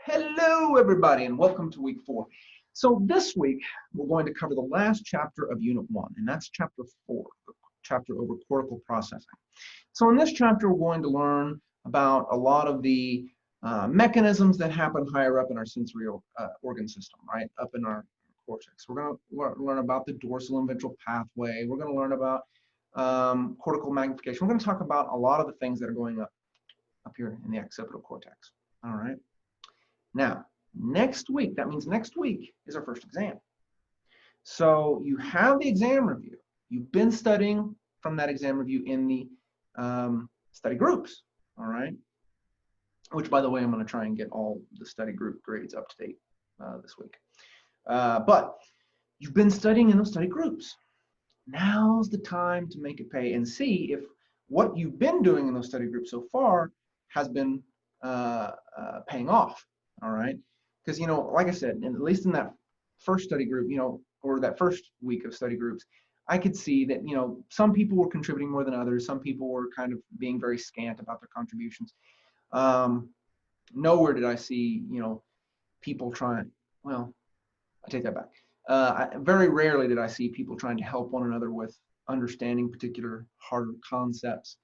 Hello, everybody, and welcome to week 4. So this week, we're going to cover the last chapter of Unit 1, and that's chapter 4, the chapter over cortical processing. So in this chapter, we're going to learn about a lot of the mechanisms that happen higher up in our sensory organ system, right, up in our cortex. We're going to learn about the dorsal and ventral pathway. We're going to learn about cortical magnification. We're going to talk about a lot of the things that are going up here in the occipital cortex. All right. Now, next week, that means next week is our first exam. So you have the exam review. You've been studying from that exam review in the study groups, all right? Which, by the way, I'm going to try and get all the study group grades up to date this week. But you've been studying in those study groups. Now's the time to make it pay and see if what you've been doing in those study groups so far has been paying off. All right, because like I said, at least in that first study group, or that first week of study groups, I could see that some people were contributing more than others. Some people were kind of being very scant about their contributions. Nowhere did I see people trying. Well, I take that back. Very rarely did I see people trying to help one another with understanding particular harder concepts.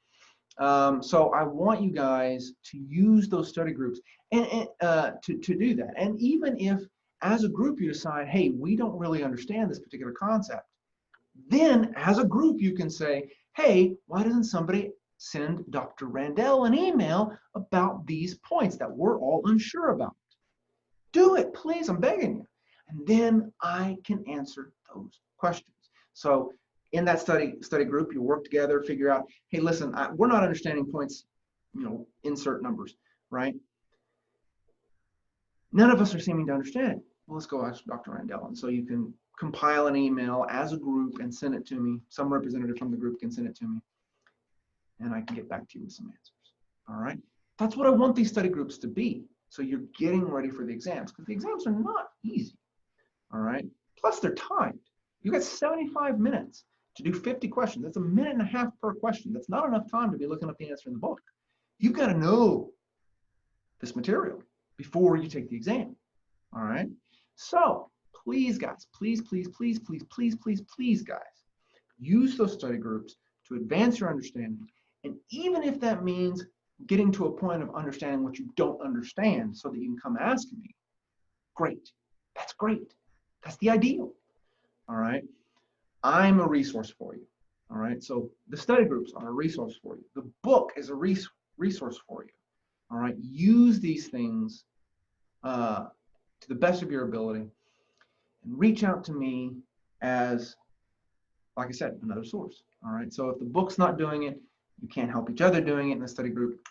So I want you guys to use those study groups and to do that. And even if as a group you decide, hey, we don't really understand this particular concept, then as a group you can say, hey, why doesn't somebody send Dr. Randell an email about these points that we're all unsure about? Do it, please, I'm begging you. And then I can answer those questions. So in that study group, you work together, figure out, hey, listen, we're not understanding points, insert numbers, right? None of us are seeming to understand it. Well, let's go ask Dr. Randell. And so you can compile an email as a group and send it to me. Some representative from the group can send it to me, and I can get back to you with some answers. All right? That's what I want these study groups to be. So you're getting ready for the exams, because the exams are not easy. All right? Plus, they're timed. You got 75 minutes to do 50 questions. That's a minute and a half per question. That's not enough time to be looking up the answer in the book. You've got to know this material before you take the exam. All right? So please, guys, please, guys, use those study groups to advance your understanding. And even if that means getting to a point of understanding what you don't understand so that you can come ask me, great. That's great. That's the ideal. All right? I'm a resource for you. All right? So the study groups are a resource for you. The book is a resource for you. All right? Use these things to the best of your ability and reach out to me as, like I said, another source. All right? So if the book's not doing it, you can't help each other doing it in the study group.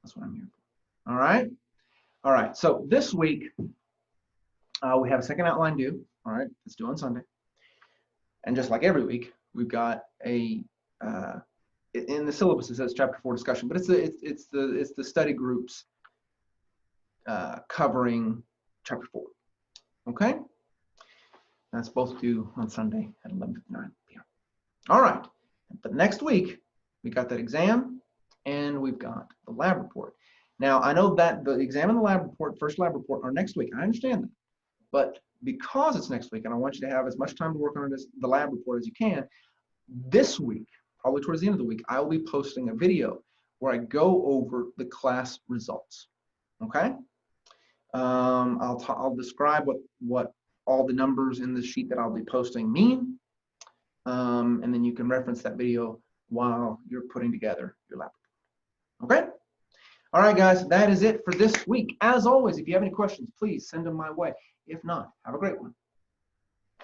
That's what I'm here for. All right? All right. So this week, we have a second outline due. All right? It's due on Sunday. And just like every week, we've got a in the syllabus it says chapter 4 discussion, but it's the study groups covering chapter 4. Okay, that's both due on Sunday at 11:59 p.m. All right, but next week we got that exam and we've got the lab report. Now I know that the exam and the lab report, first lab report, are next week. I understand that, but because it's next week and I want you to have as much time to work on the lab report as you can, this week, probably towards the end of the week, I will be posting a video where I go over the class results. Okay? I'll describe what all the numbers in the sheet that I'll be posting mean, and then you can reference that video while you're putting together your lab report. Okay? All right, guys, that is it for this week. As always, if you have any questions, please send them my way. If not, have a great one,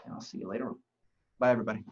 and I'll see you later on. Bye, everybody.